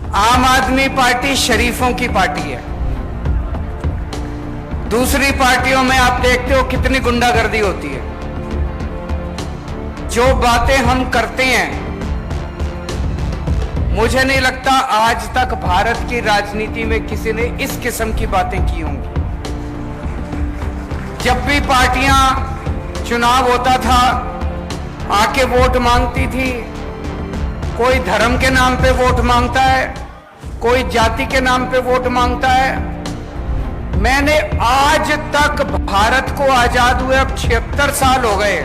आम आदमी पार्टी शरीफों की पार्टी है। दूसरी पार्टियों में आप देखते हो कितनी गुंडागर्दी होती है। जो बातें हम करते हैं, मुझे नहीं लगता आज तक भारत की राजनीति में किसी ने इस किस्म की बातें की होंगी। जब भी पार्टियां चुनाव होता था आके वोट मांगती थी, कोई धर्म के नाम पे वोट मांगता है, कोई जाति के नाम पे वोट मांगता है। मैंने आज तक भारत को आजाद हुए अब 76 साल हो गए,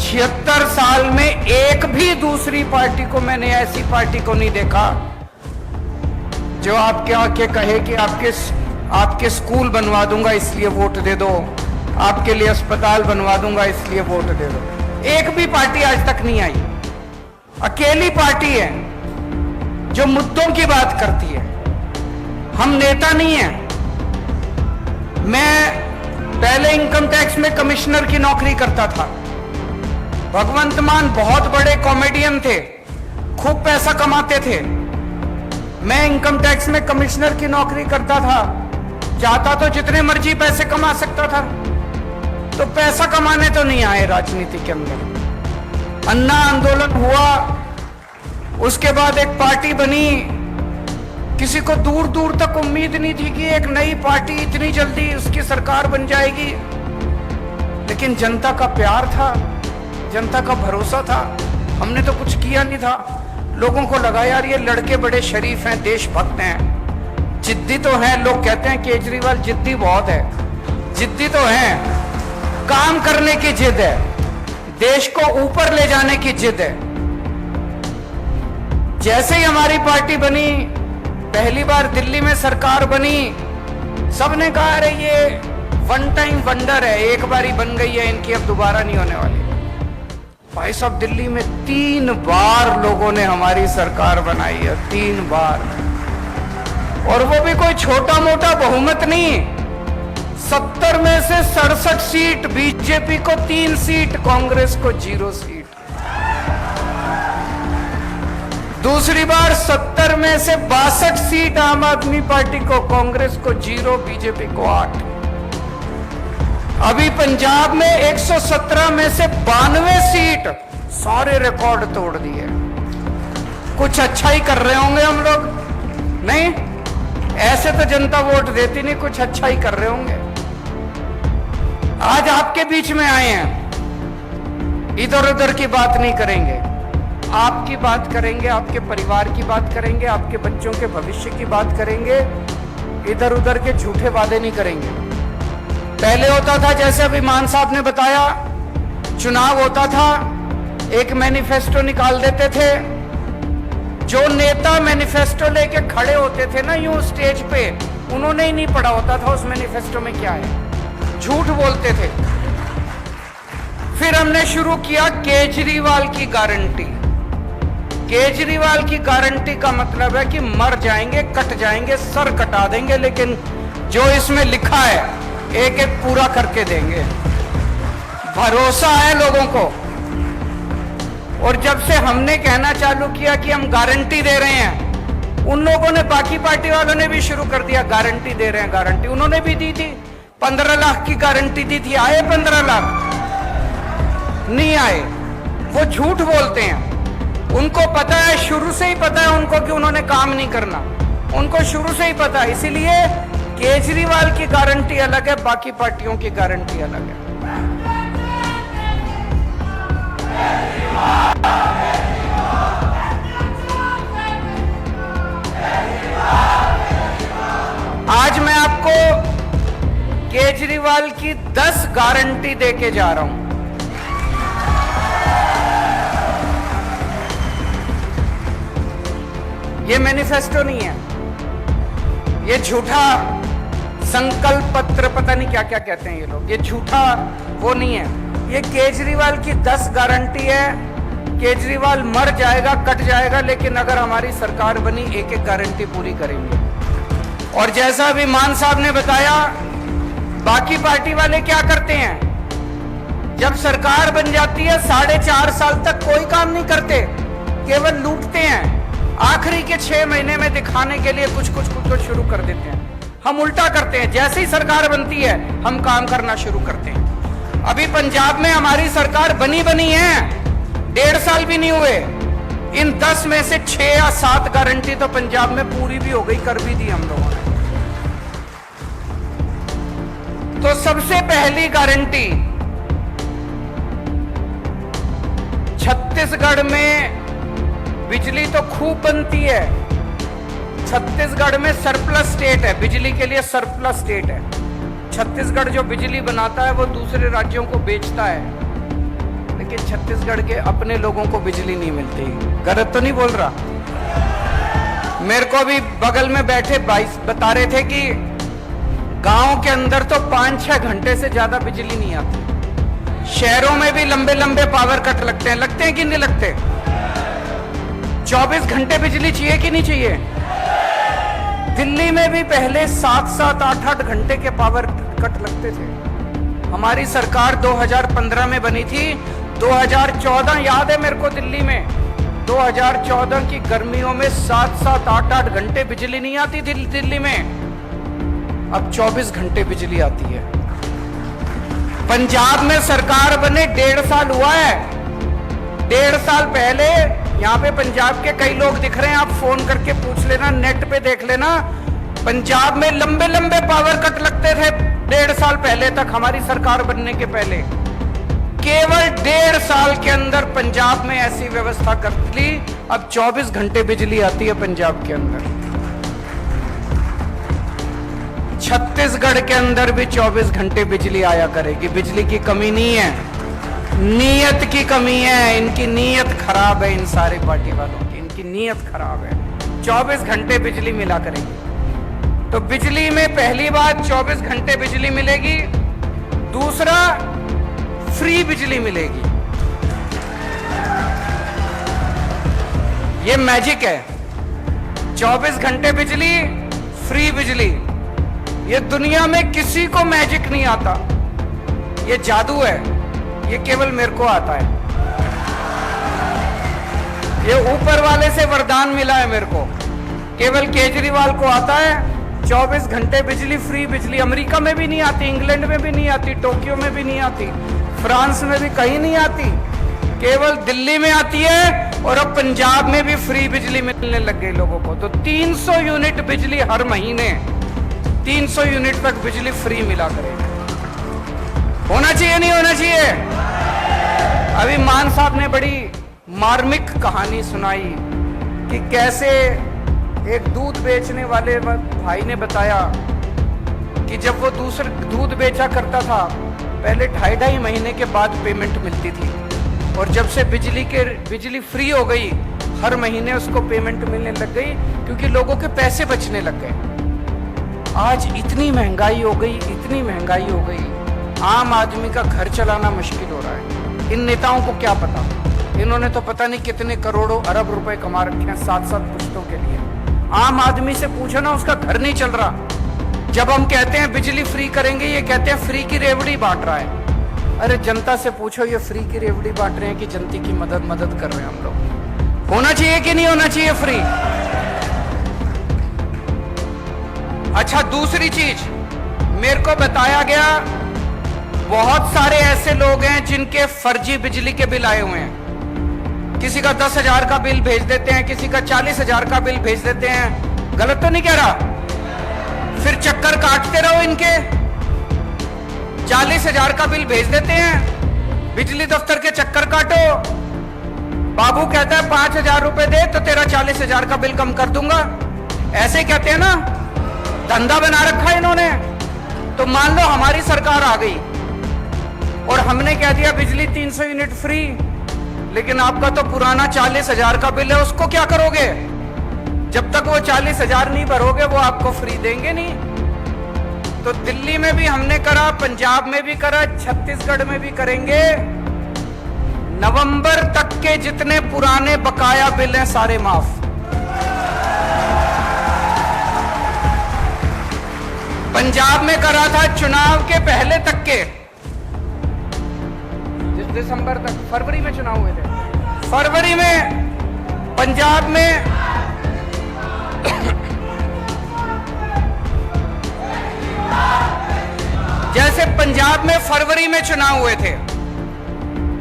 76 साल में एक भी दूसरी पार्टी को मैंने ऐसी पार्टी को नहीं देखा जो आपके आके कहे कि आपके स्कूल बनवा दूंगा इसलिए वोट दे दो, आपके लिए अस्पताल बनवा दूंगा इसलिए वोट दे दो। एक भी पार्टी आज तक नहीं आई। अकेली पार्टी है जो मुद्दों की बात करती है। हम नेता नहीं हैं। मैं पहले इनकम टैक्स में कमिश्नर की नौकरी करता था। भगवंत मान बहुत बड़े कॉमेडियन थे, खूब पैसा कमाते थे। मैं इनकम टैक्स में कमिश्नर की नौकरी करता था, चाहता तो जितने मर्जी पैसे कमा सकता था। तो पैसा कमाने तो नहीं आए राजनीति के अंदर। अन्ना आंदोलन हुआ, उसके बाद एक पार्टी बनी। किसी को दूर दूर तक उम्मीद नहीं थी कि एक नई पार्टी इतनी जल्दी उसकी सरकार बन जाएगी, लेकिन जनता का प्यार था, जनता का भरोसा था। हमने तो कुछ किया नहीं था। लोगों को लगा यार ये लड़के बड़े शरीफ हैं, देशभक्त हैं, जिद्दी तो हैं। लोग कहते हैं केजरीवाल जिद्दी बहुत है, जिद्दी तो हैं, काम करने की जिद है, देश को ऊपर ले जाने की जिद है। जैसे ही हमारी पार्टी बनी, पहली बार दिल्ली में सरकार बनी, सबने कहा अरे ये वन टाइम वंडर है, एक बार ही बन गई है, इनकी अब दोबारा नहीं होने वाली। भाई साहब, दिल्ली में 3 बार लोगों ने हमारी सरकार बनाई है, 3 बार, और वो भी कोई छोटा मोटा बहुमत नहीं। 70 में से 67 सीट बीजेपी को, 3 सीट कांग्रेस को, 0 सीट। दूसरी बार 70 में से 62 सीट आम आदमी पार्टी को, कांग्रेस को 0, बीजेपी को 8। अभी पंजाब में 117 में से 92 सीट, सारे रिकॉर्ड तोड़ दिए। कुछ अच्छा ही कर रहे होंगे हम लोग, नहीं ऐसे तो जनता वोट देती नहीं, कुछ अच्छा ही कर रहे होंगे। आज आपके बीच में आए हैं, इधर उधर की बात नहीं करेंगे, आपकी बात करेंगे, आपके परिवार की बात करेंगे, आपके बच्चों के भविष्य की बात करेंगे। इधर उधर के झूठे वादे नहीं करेंगे। पहले होता था, जैसे अभी मान साहब ने बताया, चुनाव होता था, एक मैनिफेस्टो निकाल देते थे। जो नेता मैनिफेस्टो लेके खड़े होते थे ना यूं स्टेज पे, उन्होंने ही नहीं पढ़ा होता था उस मैनिफेस्टो में क्या है, झूठ बोलते थे। फिर हमने शुरू किया केजरीवाल की गारंटी। केजरीवाल की गारंटी का मतलब है कि मर जाएंगे, कट जाएंगे, सर कटा देंगे, लेकिन जो इसमें लिखा है एक एक पूरा करके देंगे। भरोसा है लोगों को। और जब से हमने कहना चालू किया कि हम गारंटी दे रहे हैं, उन लोगों ने, बाकी पार्टी वालों ने भी शुरू कर दिया गारंटी दे रहे हैं, गारंटी। उन्होंने भी दी थी, 15 लाख की गारंटी दी थी। आए 15 लाख? नहीं आए। वो झूठ बोलते हैं। उनको पता है, शुरू से ही पता है उनको कि उन्होंने काम नहीं करना, उनको शुरू से ही पता है। इसीलिए केजरीवाल की गारंटी अलग है, बाकी पार्टियों की गारंटी अलग है। आज मैं आपको केजरीवाल की 10 गारंटी देके जा रहा हूं। ये मैनिफेस्टो नहीं है, ये झूठा संकल्प पत्र, पता नहीं क्या क्या कहते हैं ये लोग, ये झूठा वो नहीं है। ये केजरीवाल की 10 गारंटी है। केजरीवाल मर जाएगा, कट जाएगा, लेकिन अगर हमारी सरकार बनी, एक एक गारंटी पूरी करेंगे। और जैसा अभी मान साहब ने बताया, बाकी पार्टी वाले क्या करते हैं, जब सरकार बन जाती है 4.5 साल तक कोई काम नहीं करते, केवल लूटते हैं। आखिरी के 6 महीने में दिखाने के लिए कुछ कुछ शुरू कर देते हैं। हम उल्टा करते हैं, जैसे ही सरकार बनती है हम काम करना शुरू करते हैं। अभी पंजाब में हमारी सरकार बनी है, 1.5 साल भी नहीं हुए। इन 10 में से 6 या 7 गारंटी तो पंजाब में पूरी भी हो गई, कर भी दी हम लोगों ने। तो सबसे पहली गारंटी, छत्तीसगढ़ में बिजली तो खूब बनती है। छत्तीसगढ़ में सरप्लस स्टेट है, बिजली के लिए सरप्लस स्टेट है। छत्तीसगढ़ जो बिजली बनाता है वो दूसरे राज्यों को बेचता है, लेकिन छत्तीसगढ़ के अपने लोगों को बिजली नहीं मिलती। गलत तो नहीं बोल रहा? मेरे को भी बगल में बैठे भाई बता रहे थे कि गांव के अंदर तो 5-6 घंटे से ज्यादा बिजली नहीं आती। शहरों में भी लंबे लंबे पावर कट लगते हैं कि नहीं लगते? 24 घंटे बिजली चाहिए कि नहीं चाहिए? दिल्ली में भी पहले 7-7, 8-8 घंटे के पावर कट लगते थे। हमारी सरकार 2015 में बनी थी। 2014 याद है मेरे को, दिल्ली में 2014 की गर्मियों में 7-7, 8-8 घंटे बिजली नहीं आती थी दिल्ली में। अब 24 घंटे बिजली आती है। पंजाब में सरकार बने 1.5 साल हुआ है। 1.5 साल पहले यहाँ पे पंजाब के कई लोग दिख रहे हैं, आप फोन करके पूछ लेना, नेट पे देख लेना। पंजाब में लंबे लंबे पावर कट लगते थे 1.5 साल पहले तक, हमारी सरकार बनने के पहले। केवल 1.5 साल के अंदर पंजाब में ऐसी व्यवस्था कर ली, अब 24 घंटे बिजली आती है पंजाब के अंदर। छत्तीसगढ़ के अंदर भी 24 घंटे बिजली आया करेगी। बिजली की कमी नहीं है, नीयत की कमी है। इनकी नीयत खराब है, इन सारे पार्टी वालों की, इनकी नीयत खराब है। 24 घंटे बिजली मिला करेगी। तो बिजली में पहली बात 24 घंटे बिजली मिलेगी। दूसरा, फ्री बिजली मिलेगी। ये मैजिक है, 24 घंटे बिजली, फ्री बिजली। ये दुनिया में किसी को मैजिक नहीं आता, ये जादू है, ये केवल मेरे को आता है। ये ऊपर वाले से वरदान मिला है मेरे को, केवल केजरीवाल को आता है। 24 घंटे बिजली, फ्री बिजली। अमेरिका में भी नहीं आती, इंग्लैंड में भी नहीं आती, टोक्यो में भी नहीं आती, फ्रांस में भी कहीं नहीं आती, केवल दिल्ली में आती है। और अब पंजाब में भी फ्री बिजली मिलने लग गई लोगों को। तो 300 यूनिट बिजली हर महीने, 300 यूनिट तक बिजली फ्री मिला करेगी। होना चाहिए नहीं होना चाहिए? अभी मान साहब ने बड़ी मार्मिक कहानी सुनाई कि कैसे एक दूध बेचने वाले भाई ने बताया कि जब वो दूसरे दूध बेचा करता था, पहले 2.5 महीने के बाद पेमेंट मिलती थी, और जब से बिजली फ्री हो गई, हर महीने उसको पेमेंट मिलने लग गई, क्योंकि लोगों के पैसे बचने लग गए। आज इतनी महंगाई हो गई, इतनी महंगाई हो गई, आम आदमी का घर चलाना मुश्किल हो रहा है। इन नेताओं को क्या पता, इन्होंने तो पता नहीं कितने करोड़ों अरब रुपए कमा रखे हैं 7-7 पुश्तों के लिए। आम आदमी से पूछो ना, उसका घर नहीं चल रहा। जब हम कहते हैं बिजली फ्री करेंगे, ये कहते हैं फ्री की रेवड़ी बांट रहा है। अरे जनता से पूछो, ये फ्री की रेवड़ी बांट रहे हैं कि जनता की मदद कर रहे हैं हम लोग? होना चाहिए कि नहीं होना चाहिए फ्री? अच्छा, दूसरी चीज मेरे को बताया गया, बहुत सारे ऐसे लोग हैं जिनके फर्जी बिजली के बिल आए हुए हैं। किसी का 10,000 का बिल भेज देते हैं, किसी का 40,000 का बिल भेज देते हैं। गलत तो नहीं कह रहा? फिर चक्कर काटते रहो इनके। 40,000 का बिल भेज देते हैं, बिजली दफ्तर के चक्कर काटो। बाबू कहता है 5,000 रुपए दे तो तेरा 40,000 का बिल कम कर दूंगा। ऐसे कहते हैं ना, धंधा बना रखा है इन्होंने। तो मान लो हमारी सरकार आ गई और हमने कह दिया बिजली 300 यूनिट फ्री, लेकिन आपका तो पुराना 40,000 का बिल है, उसको क्या करोगे? जब तक वो 40,000 नहीं भरोगे, वो आपको फ्री देंगे नहीं। तो दिल्ली में भी हमने करा, पंजाब में भी करा, छत्तीसगढ़ में भी करेंगे। नवंबर तक के जितने पुराने बकाया बिल हैं सारे माफ। पंजाब में करा था चुनाव के पहले तक के, दिसंबर तक, फरवरी में चुनाव हुए थे। फरवरी में पंजाब में पंजाब में फरवरी में चुनाव हुए थे,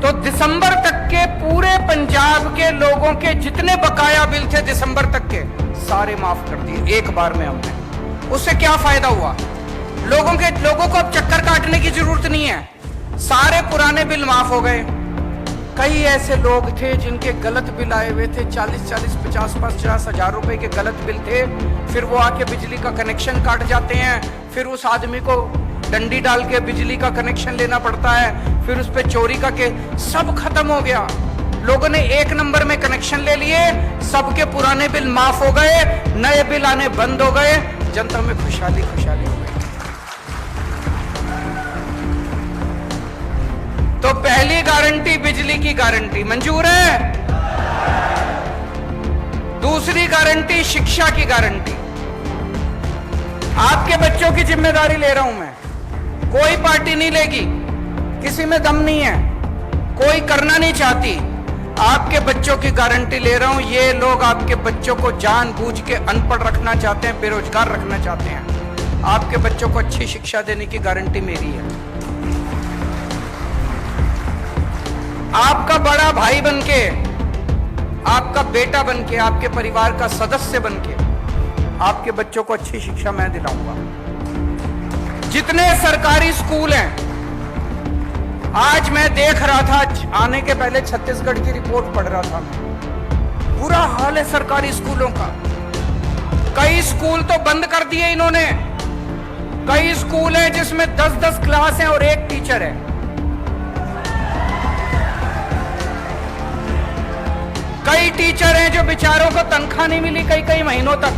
तो दिसंबर तक के पूरे पंजाब के लोगों के जितने बकाया बिल थे दिसंबर तक के सारे माफ कर दिए एक बार में हमने। उससे क्या फायदा हुआ? लोगों को अब चक्कर काटने की जरूरत नहीं है, सारे पुराने बिल माफ हो गए। कई ऐसे लोग थे जिनके गलत बिल आए हुए थे, 40-40, 50-50 हजार रुपए के गलत बिल थे, फिर वो आके बिजली का कनेक्शन काट जाते हैं, फिर उस आदमी को डंडी डाल के बिजली का कनेक्शन लेना पड़ता है, फिर उस पर चोरी का के सब खत्म हो गया। लोगों ने एक नंबर में कनेक्शन ले लिए, सबके पुराने बिल माफ हो गए, नए बिल आने बंद हो गए, जनता में खुशहाली खुशहाली हो गई। तो पहली गारंटी बिजली की गारंटी मंजूर है। दूसरी गारंटी शिक्षा की गारंटी। आपके बच्चों की जिम्मेदारी ले रहा हूं मैं, कोई पार्टी नहीं लेगी, किसी में दम नहीं है, कोई करना नहीं चाहती। आपके बच्चों की गारंटी ले रहा हूं। ये लोग आपके बच्चों को जानबूझ के अनपढ़ रखना चाहते हैं, बेरोजगार रखना चाहते हैं। आपके बच्चों को अच्छी शिक्षा देने की गारंटी मेरी है। आपका बड़ा भाई बनके, आपका बेटा बनके, आपके परिवार का सदस्य बनके आपके बच्चों को अच्छी शिक्षा मैं दिलाऊंगा। जितने सरकारी स्कूल हैं, आज मैं देख रहा था, आने के पहले छत्तीसगढ़ की रिपोर्ट पढ़ रहा था मैं, बुरा हाल है सरकारी स्कूलों का। कई स्कूल तो बंद कर दिए इन्होंने। कई स्कूल हैं जिसमें 10-10 क्लास हैं और एक टीचर है। कई टीचर हैं जो बेचारों को तनख्वाह नहीं मिली कई महीनों तक।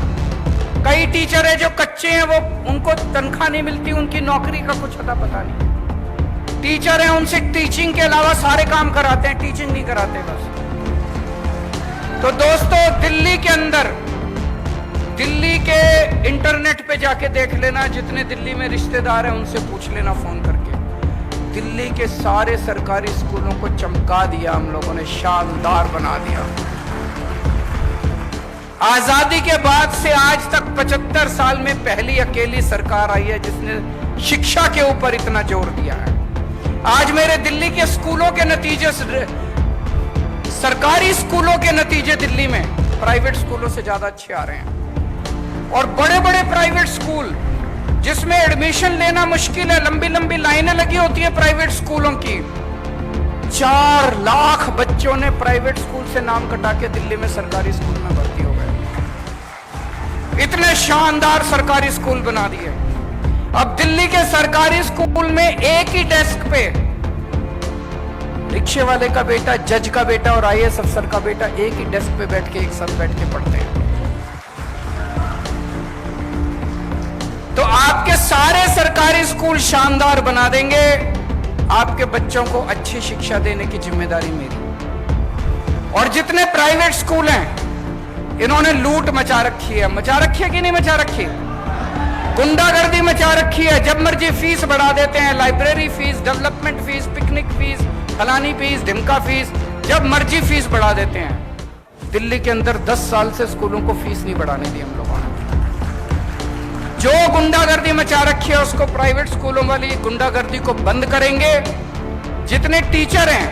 कई टीचर हैं जो कच्चे हैं, वो उनको तनख्वाह नहीं मिलती, उनकी नौकरी का कुछ अता पता नहीं। टीचर हैं, उनसे टीचिंग के अलावा सारे काम कराते हैं, टीचिंग नहीं कराते बस। तो दोस्तों, दिल्ली के अंदर, दिल्ली के इंटरनेट पे जाके देख लेना, जितने दिल्ली में रिश्तेदार हैं उनसे पूछ लेना फोन करके। दिल्ली के सारे सरकारी स्कूलों को चमका दिया हम लोगों ने, शानदार बना दिया। आजादी के बाद से आज तक 75 साल में पहली अकेली सरकार आई है जिसने शिक्षा के ऊपर इतना जोर दिया है। आज मेरे दिल्ली के स्कूलों के नतीजे, सरकारी स्कूलों के नतीजे दिल्ली में प्राइवेट स्कूलों से ज्यादा अच्छे आ रहे हैं। और बड़े बड़े प्राइवेट स्कूल जिसमें एडमिशन लेना मुश्किल है, लंबी लंबी लाइनें लगी होती है प्राइवेट स्कूलों की, 4 लाख बच्चों ने प्राइवेट स्कूल से नाम कटा के दिल्ली में सरकारी स्कूल में भर्ती हो गए। इतने शानदार सरकारी स्कूल बना दिए। अब दिल्ली के सरकारी स्कूल में एक ही डेस्क पे रिक्शे वाले का बेटा, जज का बेटा और IAS अफसर का बेटा एक ही डेस्क पे बैठ के एक साथ बैठ के पढ़ते हैं। तो आपके सारे सरकारी स्कूल शानदार बना देंगे। आपके बच्चों को अच्छी शिक्षा देने की जिम्मेदारी मेरी। और जितने प्राइवेट स्कूल हैं, इन्होंने लूट मचा रखी है। मचा रखी है कि नहीं मचा रखी? गुंडागर्दी मचा रखी है। जब मर्जी फीस बढ़ा देते हैं, library fees, development fees, picnic fees, फलानी फीस, ढिमका फीस, जब मर्जी फीस बढ़ा देते हैं। दिल्ली के अंदर 10 साल से स्कूलों को फीस नहीं बढ़ाने दी हम लोगों ने। जो गुंडागर्दी मचा रखी है उसको प्राइवेट स्कूलों वाली गुंडागर्दी को बंद करेंगे। जितने टीचर हैं,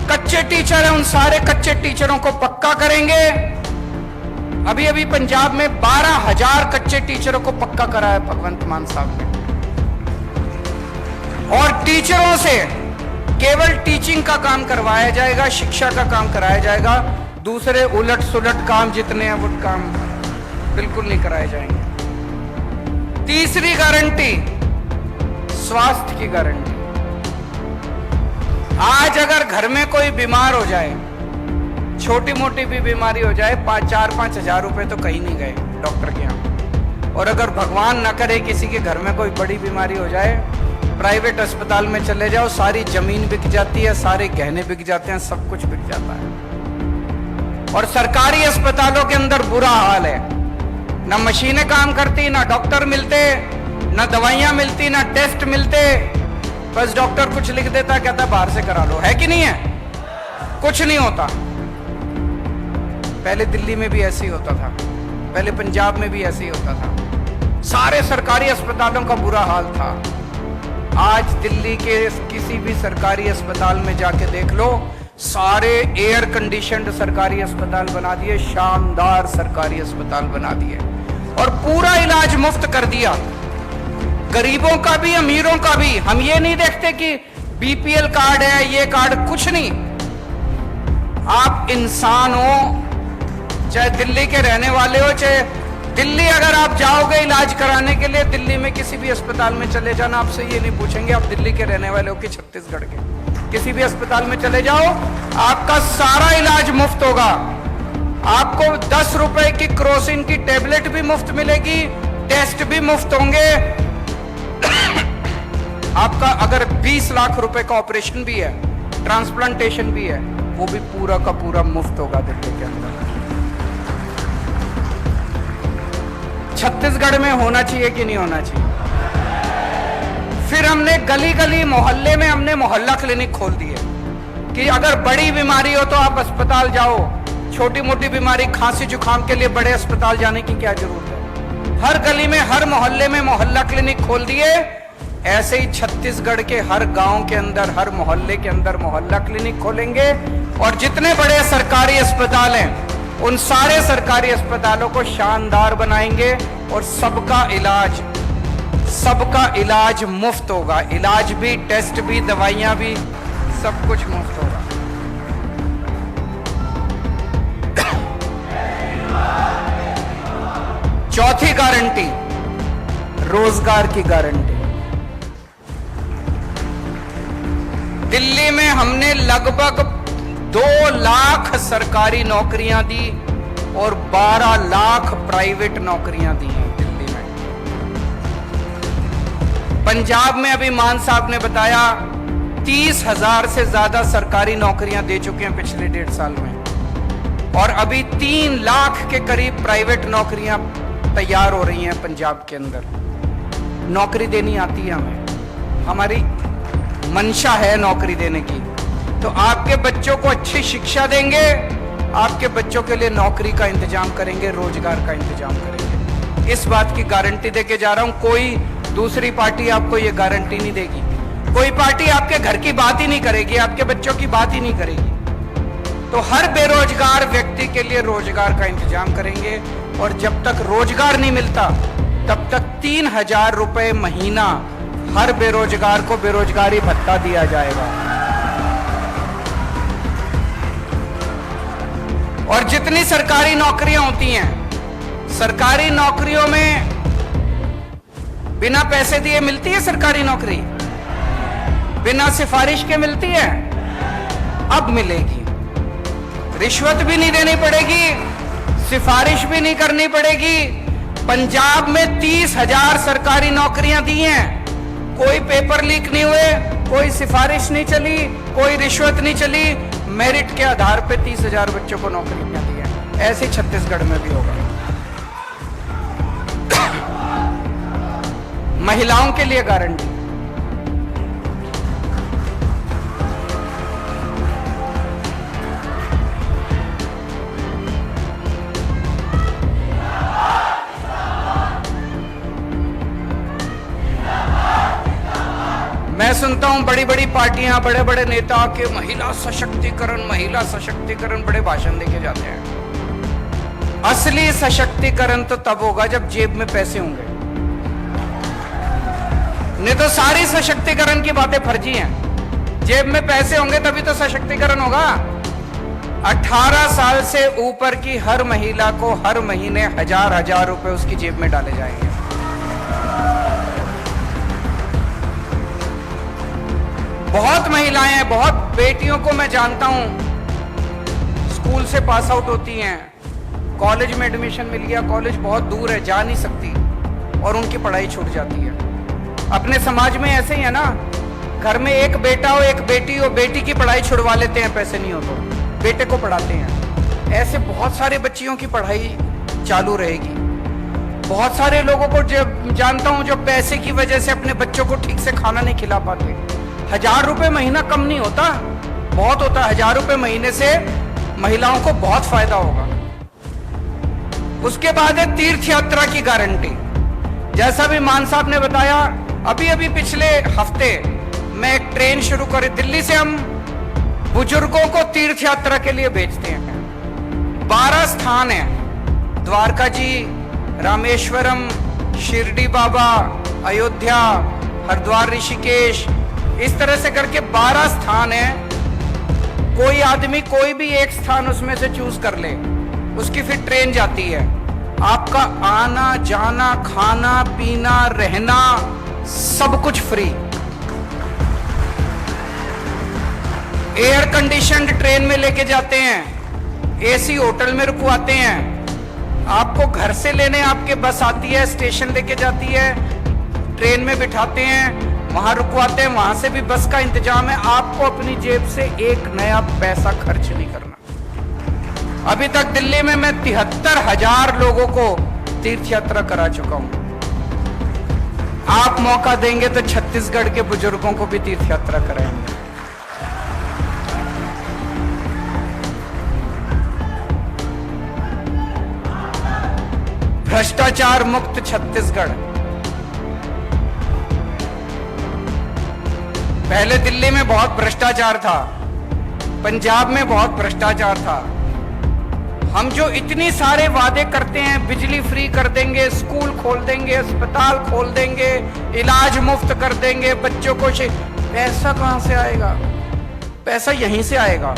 कच्चे टीचर हैं, उन सारे कच्चे टीचरों को पक्का करेंगे। अभी अभी पंजाब में 12,000 कच्चे टीचरों को पक्का करा है भगवंत मान साहब ने। और टीचरों से केवल टीचिंग का काम करवाया जाएगा, शिक्षा का काम कराया जाएगा। दूसरे उलट सुलट काम जितने हैं वो काम बिल्कुल नहीं कराए जाएंगे। तीसरी गारंटी, स्वास्थ्य की गारंटी। आज अगर घर में कोई बीमार हो जाए, छोटी मोटी भी बीमारी हो जाए, 4-5 हजार रुपए तो कहीं नहीं गए डॉक्टर के यहाँ। और अगर भगवान ना करे किसी के घर में कोई बड़ी बीमारी हो जाए, प्राइवेट अस्पताल में चले जाओ, सारी जमीन बिक जाती है, सारे गहने बिक जाते हैं, सब कुछ बिक जाता है। और सरकारी अस्पतालों के अंदर बुरा हाल है, ना मशीनें काम करती, ना डॉक्टर मिलते, ना दवाइयां मिलती, ना टेस्ट मिलते। बस डॉक्टर कुछ लिख देता, कहता बाहर से करा लो। है कि नहीं है? कुछ नहीं होता। पहले दिल्ली में भी ऐसे ही होता था, पहले पंजाब में भी ऐसे ही होता था। सारे सरकारी अस्पतालों का बुरा हाल था। आज दिल्ली के किसी भी सरकारी अस्पताल में जाके देख लो, सारे एयर कंडीशनड सरकारी अस्पताल बना दिए, शानदार सरकारी अस्पताल बना दिए और पूरा इलाज मुफ्त कर दिया, गरीबों का भी अमीरों का भी। हम ये नहीं देखते कि बीपीएल कार्ड है, ये कार्ड, कुछ नहीं। आप इंसान हो, चाहे दिल्ली के रहने वाले हो, चाहे दिल्ली अगर आप जाओगे इलाज कराने के लिए, दिल्ली में किसी भी अस्पताल में चले जाना, आपसे ये नहीं पूछेंगे आप दिल्ली के रहने वाले हो कि छत्तीसगढ़ के। किसी भी अस्पताल में चले जाओ, आपका सारा इलाज मुफ्त होगा। आपको 10 रुपए की क्रोसिन की टेबलेट भी मुफ्त मिलेगी, टेस्ट भी मुफ्त होंगे। आपका अगर 20 लाख रुपए का ऑपरेशन भी है, ट्रांसप्लांटेशन भी है, वो भी पूरा का पूरा मुफ्त होगा दिल्ली के अंदर। छत्तीसगढ़ में होना चाहिए कि नहीं होना चाहिए? फिर हमने गली गली मोहल्ले में हमने मोहल्ला क्लिनिक खोल दिए कि अगर बड़ी बीमारी हो तो आप अस्पताल जाओ, छोटी मोटी बीमारी खांसी जुकाम के लिए बड़े अस्पताल जाने की क्या जरूरत है। हर गली में हर मोहल्ले में मोहल्ला क्लिनिक खोल दिए। ऐसे ही छत्तीसगढ़ के हर गांव के अंदर, हर मोहल्ले के अंदर मोहल्ला क्लिनिक खोलेंगे और जितने बड़े सरकारी अस्पताल हैं उन सारे सरकारी अस्पतालों को शानदार बनाएंगे और सबका इलाज मुफ्त होगा। इलाज भी, टेस्ट भी, दवाइयां भी, सब कुछ मुफ्त होगा। चौथी गारंटी, रोजगार की गारंटी। दिल्ली में हमने लगभग 2 लाख सरकारी नौकरियां दी और 12 लाख प्राइवेट नौकरियां दी हैं दिल्ली में। पंजाब में अभी मान साहब ने बताया 30,000 से ज्यादा सरकारी नौकरियां दे चुके हैं पिछले 1.5 साल में और अभी 3 लाख के करीब प्राइवेट नौकरियां तैयार हो रही हैं पंजाब के अंदर। नौकरी देनी आती है हमें, हमारी मंशा है नौकरी देने की। तो आपके बच्चों को अच्छी शिक्षा देंगे, आपके बच्चों के लिए नौकरी का इंतजाम करेंगे, रोजगार का इंतजाम करेंगे। इस बात की गारंटी देके जा रहा हूं। कोई दूसरी पार्टी आपको यह गारंटी नहीं देगी। कोई पार्टी आपके घर की बात ही नहीं करेगी, आपके बच्चों की बात ही नहीं करेगी। तो हर बेरोजगार व्यक्ति के लिए रोजगार का इंतजाम करेंगे और जब तक रोजगार नहीं मिलता तब तक 3,000 रुपए महीना हर बेरोजगार को बेरोजगारी भत्ता दिया जाएगा। और जितनी सरकारी नौकरियां होती हैं, सरकारी नौकरियों में बिना पैसे दिए मिलती है सरकारी नौकरी, बिना सिफारिश के मिलती है, अब मिलेगी। रिश्वत भी नहीं देनी पड़ेगी, सिफारिश भी नहीं करनी पड़ेगी। पंजाब में 30,000 सरकारी नौकरियां दी हैं, कोई पेपर लीक नहीं हुए, कोई सिफारिश नहीं चली, कोई रिश्वत नहीं चली, मेरिट के आधार पे 30,000 बच्चों को नौकरियां दी हैं। ऐसे छत्तीसगढ़ में भी होगा। महिलाओं के लिए गारंटी, मैं सुनता हूं बड़ी बड़ी पार्टियां, बड़े बड़े नेता के महिला सशक्तिकरण बड़े भाषण देके जाते हैं। असली सशक्तिकरण तो तब होगा जब जेब में पैसे होंगे, नहीं तो सारी सशक्तिकरण की बातें फर्जी हैं। जेब में पैसे होंगे तभी तो सशक्तिकरण होगा। 18 साल से ऊपर की हर महिला को हर महीने 1,000 रुपए उसकी जेब में डाले जाएंगे। बहुत महिलाएं हैं, बहुत बेटियों को मैं जानता हूं, स्कूल से पास आउट होती हैं, कॉलेज में एडमिशन मिल गया, कॉलेज बहुत दूर है, जा नहीं सकती और उनकी पढ़ाई छूट जाती है। अपने समाज में ऐसे ही है ना, घर में एक बेटा हो एक बेटी हो, बेटी की पढ़ाई छुड़वा लेते हैं, पैसे नहीं हो तो बेटे को पढ़ाते हैं। ऐसे बहुत सारे बच्चियों की पढ़ाई चालू रहेगी। बहुत सारे लोगों को जो जानता हूं जो पैसे की वजह से अपने बच्चों को ठीक से खाना नहीं खिला पाते। 1,000 रुपए महीना कम नहीं होता, बहुत होता है। 1,000 रुपए महीने से महिलाओं को बहुत फायदा होगा। उसके बाद है तीर्थ यात्रा की गारंटी। जैसा भी मान साहब ने बताया, अभी अभी पिछले हफ्ते मैं एक ट्रेन शुरू करी, दिल्ली से हम बुजुर्गों को तीर्थ यात्रा के लिए भेजते हैं। 12 स्थान है, द्वारका जी, रामेश्वरम, शिरडी बाबा, अयोध्या, हरिद्वार, ऋषिकेश, इस तरह से करके 12 स्थान है। कोई आदमी कोई भी एक स्थान उसमें से चूज कर ले, उसकी फिर ट्रेन जाती है। आपका आना जाना, खाना पीना, रहना, सब कुछ फ्री। एयर कंडीशनड ट्रेन में लेके जाते हैं, एसी होटल में रुकवाते हैं। आपको घर से लेने आपके बस आती है, स्टेशन लेके जाती है, ट्रेन में बिठाते हैं, वहां रुकवाते हैं, वहां से भी बस का इंतजाम है। आपको अपनी जेब से एक नया पैसा खर्च नहीं करना। अभी तक दिल्ली में मैं 73,000 लोगों को तीर्थ यात्रा करा चुका हूं। आप मौका देंगे तो छत्तीसगढ़ के बुजुर्गों को भी तीर्थ यात्रा कराएंगे। भ्रष्टाचार मुक्त छत्तीसगढ़। पहले दिल्ली में बहुत भ्रष्टाचार था, पंजाब में बहुत भ्रष्टाचार था। हम जो इतनी सारे वादे करते हैं, बिजली फ्री कर देंगे, स्कूल खोल देंगे, अस्पताल खोल देंगे, इलाज मुफ्त कर देंगे, बच्चों को पैसा कहां से आएगा? पैसा यहीं से आएगा।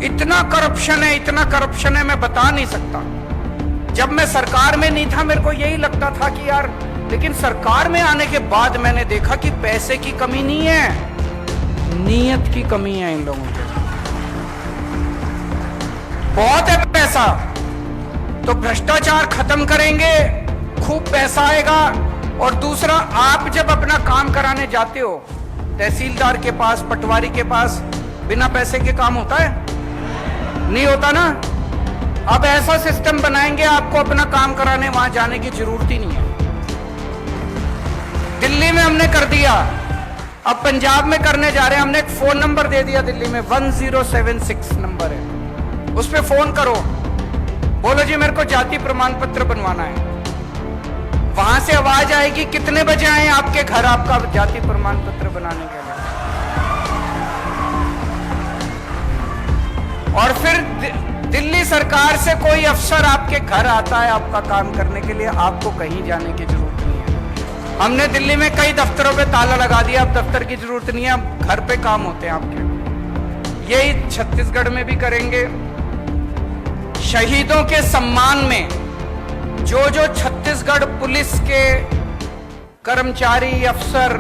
इतना करप्शन है, इतना करप्शन है, मैं बता नहीं सकता। जब मैं सरकार में नहीं था मेरे को यही लगता था कि यार, लेकिन सरकार में आने के बाद मैंने देखा कि पैसे की कमी नहीं है, नीयत की कमी है इन लोगों के। बहुत है पैसा, तो भ्रष्टाचार खत्म करेंगे, खूब पैसा आएगा। और दूसरा, आप जब अपना काम कराने जाते हो तहसीलदार के पास, पटवारी के पास, बिना पैसे के काम होता है? नहीं होता ना। अब ऐसा सिस्टम बनाएंगे, आपको अपना काम कराने वहां जाने की जरूरत ही नहीं है। दिल्ली में हमने कर दिया, अब पंजाब में करने जा रहे हैं। हमने एक फोन नंबर दे दिया दिल्ली में, 1076 नंबर है, उस पर फोन करो, बोलो जी मेरे को जाति प्रमाण पत्र बनवाना है। वहां से आवाज आएगी, कितने बजे आए आपके घर आपका जाति प्रमाण पत्र बनाने के लिए। और फिर दिल्ली सरकार से कोई अफसर आपके घर आता है आपका काम करने के लिए, आपको कहीं जाने की जरूरत नहीं है। हमने दिल्ली में कई दफ्तरों पे ताला लगा दिया, अब दफ्तर की जरूरत नहीं है, अब घर पे काम होते हैं आपके। यही छत्तीसगढ़ में भी करेंगे। शहीदों के सम्मान में जो जो छत्तीसगढ़ पुलिस के कर्मचारी, अफसर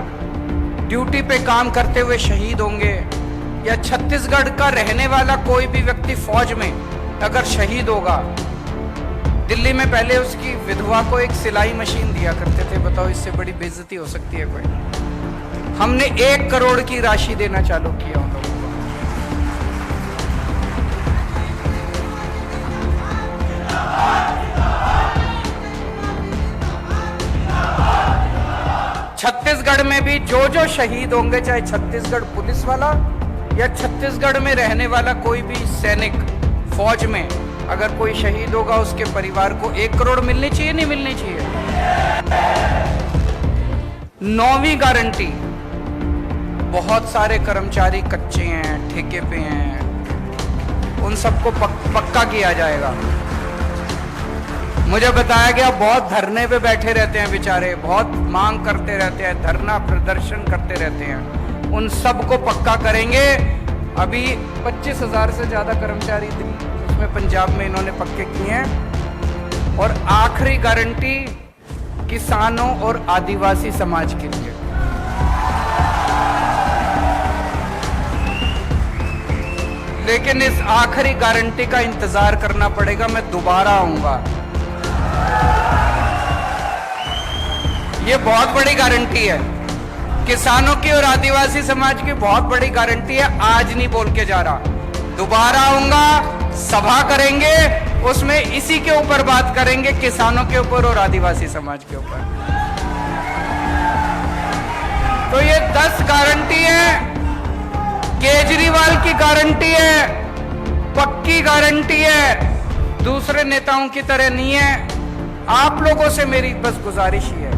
ड्यूटी पे काम करते हुए शहीद होंगे, या छत्तीसगढ़ का रहने वाला कोई भी व्यक्ति फौज में अगर शहीद होगा, दिल्ली में पहले उसकी विधवा को एक सिलाई मशीन दिया करते थे। बताओ, इससे बड़ी बेइज्जती हो सकती है कोई? हमने 1 करोड़ की राशि देना चालू किया उन लोगों को। छत्तीसगढ़ में भी जो जो शहीद होंगे, चाहे छत्तीसगढ़ पुलिस वाला या छत्तीसगढ़ में रहने वाला कोई भी सैनिक, फौज में अगर कोई शहीद होगा, उसके परिवार को 1 करोड़ मिलनी चाहिए, नहीं मिलनी चाहिए? 9वीं गारंटी। बहुत सारे कर्मचारी कच्चे हैं, ठेके पे हैं, उन सबको पक्का किया जाएगा। मुझे बताया गया बहुत धरने पे बैठे रहते हैं बेचारे, बहुत मांग करते रहते हैं, धरना प्रदर्शन करते रहते हैं, उन सबको पक्का करेंगे। अभी 25,000 से ज्यादा कर्मचारी उसमें पंजाब में इन्होंने पक्के किए हैं। और आखिरी गारंटी किसानों और आदिवासी समाज के लिए। लेकिन इस आखिरी गारंटी का इंतजार करना पड़ेगा, मैं दोबारा आऊंगा। ये बहुत बड़ी गारंटी है, किसानों की और आदिवासी समाज की बहुत बड़ी गारंटी है। आज नहीं बोल के जा रहा, दोबारा आऊंगा, सभा करेंगे, उसमें इसी के ऊपर बात करेंगे, किसानों के ऊपर और आदिवासी समाज के ऊपर। तो ये 10 गारंटी है, केजरीवाल की गारंटी है, पक्की गारंटी है, दूसरे नेताओं की तरह नहीं है। आप लोगों से मेरी बस गुजारिश ही है,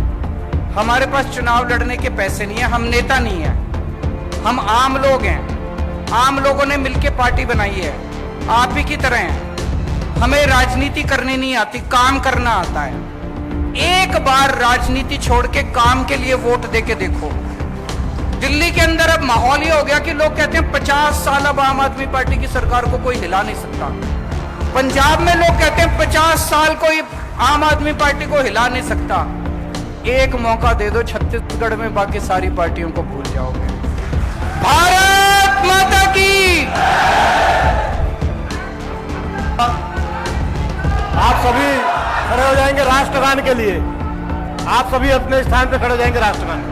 हमारे पास चुनाव लड़ने के पैसे नहीं है, हम नेता नहीं है, हम आम लोग हैं। आम लोगों ने मिलकर पार्टी बनाई है, आप ही की तरह हैं। हमें राजनीति करनी नहीं आती, काम करना आता है। एक बार राजनीति छोड़ के काम के लिए वोट देके देखो। दिल्ली के अंदर अब माहौल ये हो गया कि लोग कहते हैं 50 साल अब आम आदमी पार्टी की सरकार को कोई हिला नहीं सकता। पंजाब में लोग कहते हैं 50 साल कोई आम आदमी पार्टी को हिला नहीं सकता। एक मौका दे दो छत्तीसगढ़ में, बाकी सारी पार्टियों को भूल जाओगे। भारत माता की। आप सभी खड़े हो जाएंगे राष्ट्रगान के लिए। आप सभी अपने स्थान पे खड़े हो जाएंगे राष्ट्रगान।